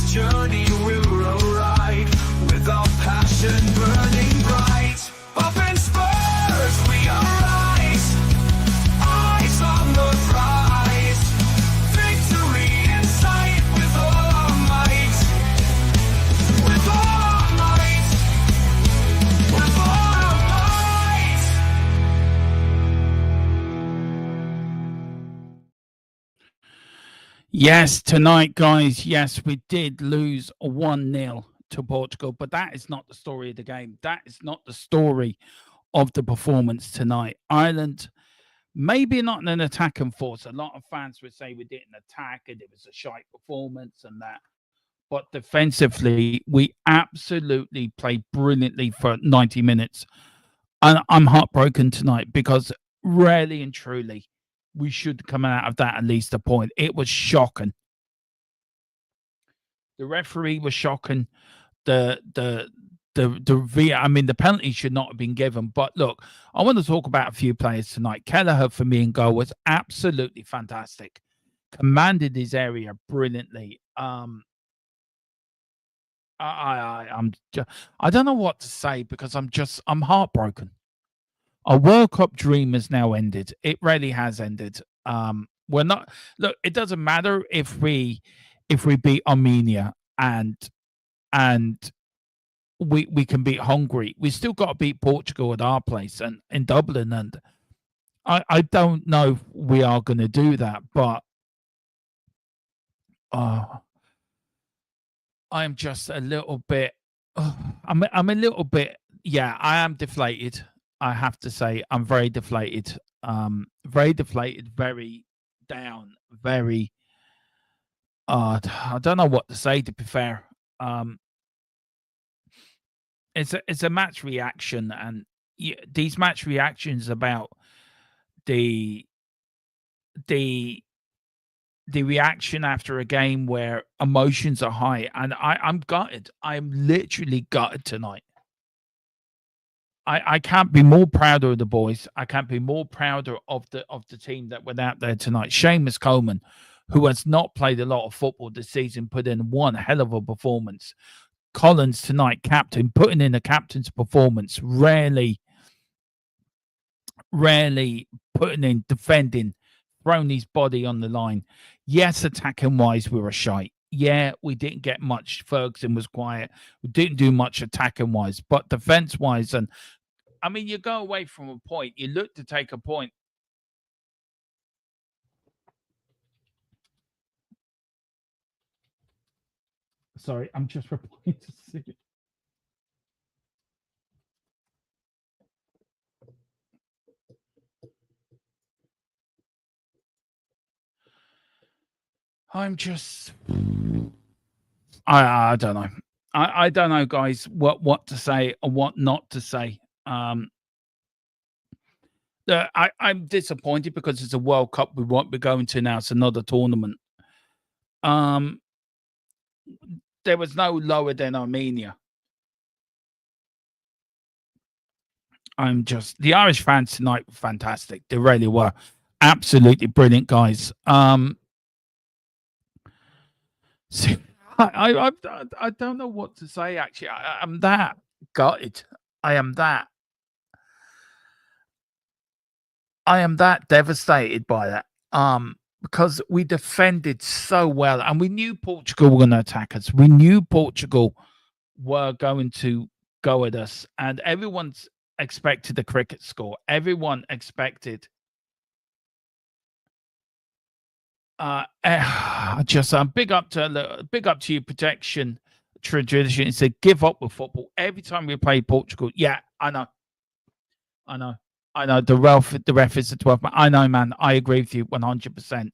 this journey we'll ride with our passion burning bright. Up in spurs we arise, eyes on the prize, victory in sight with all our might, with all our might, with all our might. Yes, tonight, guys, yes, we did lose 1-0 to Portugal, but that is not the story of the game. That is not the story of the performance tonight. Ireland, maybe not an attacking force. A lot of fans would say we didn't attack and it was a shite performance and that. But defensively, we absolutely played brilliantly for 90 minutes. And I'm heartbroken tonight because really and truly, we should come out of that at least a point. It was shocking. The referee was shocking. The penalty should not have been given. But look, I want to talk about a few players tonight. Kelleher for me in goal was absolutely fantastic. Commanded his area brilliantly. I don't know what to say because I'm heartbroken. Our World Cup dream has now ended. It really has ended. We're not. Look, it doesn't matter if we beat Armenia and we can beat Hungary. We still got to beat Portugal at our place and in Dublin. And I don't know if we are going to do that, but I'm just a little bit. I'm a little bit. Yeah, I am deflated. I have to say, I'm very deflated. Very deflated. Very down. Very. I don't know what to say. To be fair, it's a match reaction, and these match reactions about the reaction after a game where emotions are high, and I'm gutted. I'm literally gutted tonight. I can't be more prouder of the boys. I can't be more prouder of the team that went out there tonight. Seamus Coleman, who has not played a lot of football this season, put in one hell of a performance. Collins tonight, captain, putting in a captain's performance. Rarely putting in, defending, throwing his body on the line. Yes, attacking wise, we were shite. Yeah, we didn't get much. Ferguson was quiet. We didn't do much attacking wise, but defense wise, and I mean, you go away from a point. You look to take a point. Sorry, I'm just replying to see. I'm just. I don't know. I don't know, guys. What to say or what not to say. I'm disappointed because it's a World Cup we won't be going to now. It's another tournament. There was no lower than Armenia. The Irish fans tonight were fantastic. They really were absolutely brilliant, guys. So I don't know what to say. Actually, I'm that gutted. I am that devastated by that. Because we defended so well, and we knew Portugal were going to attack us. We knew Portugal were going to go at us, and everyone's expected the cricket score. Everyone expected. Just big up to you, protection tradition. It said give up with football every time we play Portugal. Yeah, I know. The ref is the 12th man. I know, man. I agree with you 100%.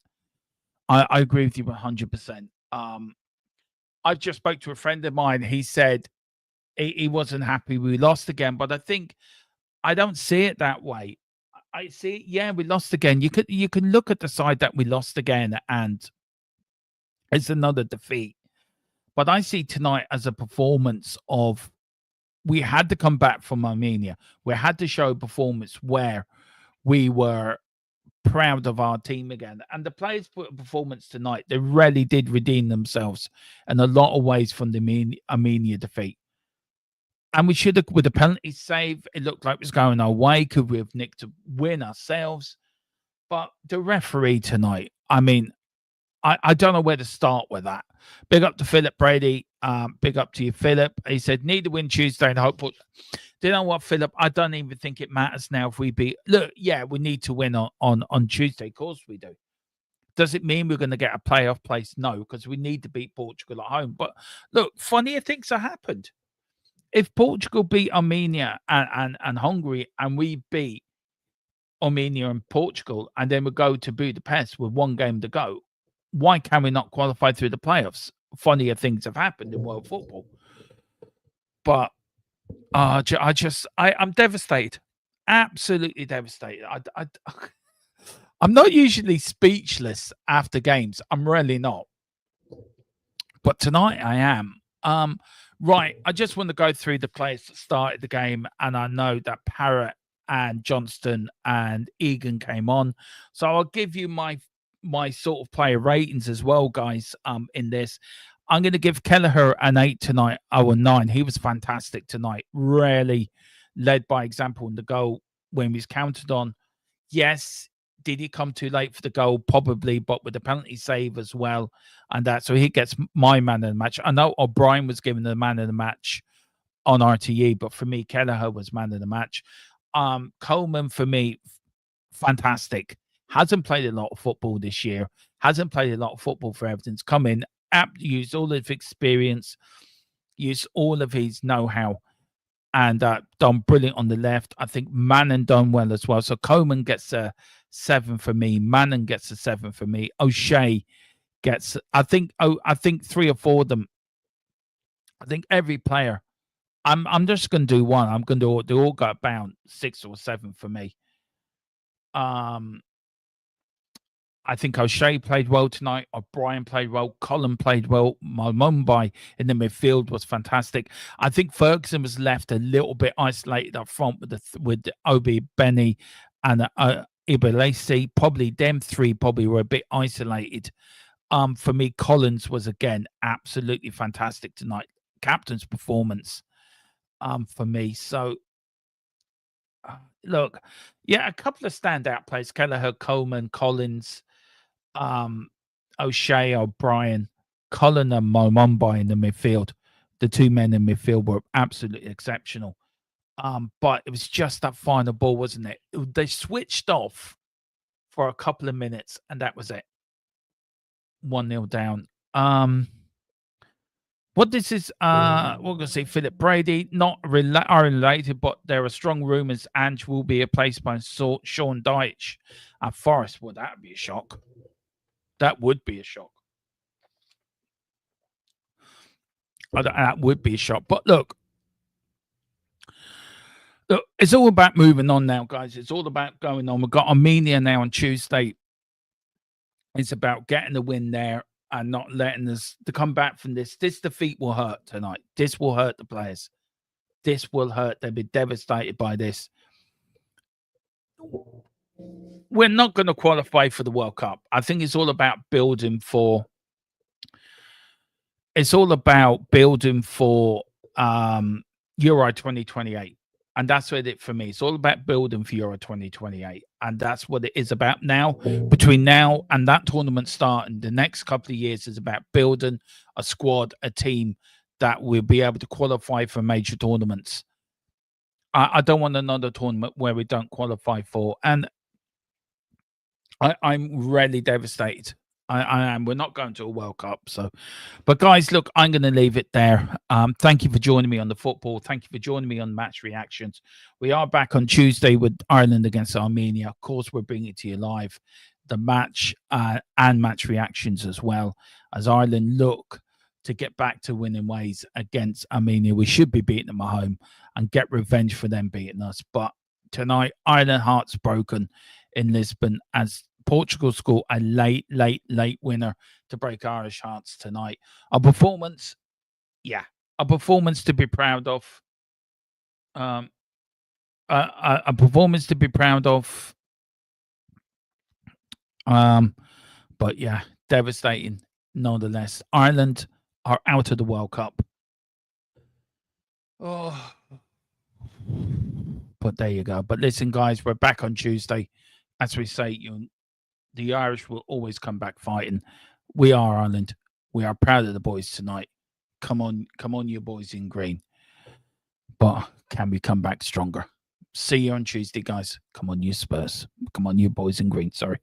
I agree with you 100%. I just spoke to a friend of mine. He said he wasn't happy we lost again, but I don't see it that way. I see, yeah, we lost again. You can look at the side that we lost again, and it's another defeat. But I see tonight as a performance of we had to come back from Armenia. We had to show a performance where we were proud of our team again. And the players put a performance tonight. They really did redeem themselves in a lot of ways from the Armenia defeat. And we should have, with the penalty save, it looked like it was going our way. Could we have nicked a win ourselves? But the referee tonight, I mean, I don't know where to start with that. Big up to Philip Brady. Big up to you, Philip. He said, need to win Tuesday and hope. Do you know what, Philip? I don't even think it matters now if we beat. Look, yeah, we need to win on Tuesday. Of course we do. Does it mean we're going to get a playoff place? No, because we need to beat Portugal at home. But look, funnier things have happened. If Portugal beat Armenia and Hungary and we beat Armenia and Portugal and then we go to Budapest with one game to go, why can we not qualify through the playoffs? Funnier things have happened in world football. But I'm devastated. Absolutely devastated. I'm not usually speechless after games. I'm really not. But tonight I am. Right. I just want to go through the players that started the game. And I know that Parrott and Johnston and Egan came on. So I'll give you my sort of player ratings as well, guys, in this. I'm going to give Kelleher an 8 tonight. Oh, a 9. He was fantastic tonight. Really led by example in the goal when he was counted on. Yes, did he come too late for the goal? Probably, but with the penalty save as well. And that, so he gets my man of the match. I know O'Brien was given the man of the match on RTE, but for me, Kelleher was man of the match. Coleman, for me, fantastic. Hasn't played a lot of football this year. Hasn't played a lot of football for Everton's come in, used all of his experience, used all of his know-how, and done brilliant on the left. I think Mannon done well as well. So Coleman gets a 7 for me. Mannon gets a 7 for me. O'Shea gets, I think 3 or 4 of them. I think every player. I'm just going to do one. I'm going to they all got about 6 or 7 for me. I think O'Shea played well tonight. O'Brien played well. Colin played well. Mumbai in the midfield was fantastic. I think Ferguson was left a little bit isolated up front with Obi, Benny, and Ibalesi. Probably them 3 probably were a bit isolated. For me, Collins was again absolutely fantastic tonight. Captain's performance. For me, so. Look, yeah, a couple of standout players: Kelleher, Coleman, Collins, O'Shea, O'Brien, Cullen, and Mumbai in the midfield. The 2 men in midfield were absolutely exceptional. But it was just that final ball, wasn't it? They switched off for a couple of minutes, and that was it. 1-0 down. What this is, we're going to say Philip Brady, not related, but there are strong rumours Ange will be replaced by Sean Dyche at Forest. Well, that would be a shock. That would be a shock. That would be a shock. But look, it's all about moving on now, guys. It's all about going on. We've got Armenia now on Tuesday. It's about getting the win there and not letting us to come back from this. This defeat will hurt tonight. This will hurt the players. This will hurt. They'll be devastated by this. We're not going to qualify for the World Cup. I think it's all about building for. It's all about building for Euro 2028. And that's what it for me. It's all about building for Euro 2028. And that's what it is about now. Between now and that tournament starting, the next couple of years is about building a squad, a team that will be able to qualify for major tournaments. I don't want another tournament where we don't qualify for. And I'm really devastated. I am. We're not going to a World Cup. So, but guys, look, I'm going to leave it there. Thank you for joining me on the football. Thank you for joining me on match reactions. We are back on Tuesday with Ireland against Armenia. Of course, we're bringing it to you live, the match and match reactions as well, as Ireland look to get back to winning ways against Armenia. We should be beating them at home and get revenge for them beating us. But tonight, Ireland hearts broken in Lisbon as Portugal scored a late winner to break Irish hearts tonight. A performance to be proud of. A performance to be proud of. But yeah, devastating nonetheless. Ireland are out of the World Cup. Oh, but there you go. But listen, guys, we're back on Tuesday. As we say, the Irish will always come back fighting. We are Ireland. We are proud of the boys tonight. Come on, you boys in green. But can we come back stronger? See you on Tuesday, guys. Come on, you Spurs. Come on, you boys in green. Sorry.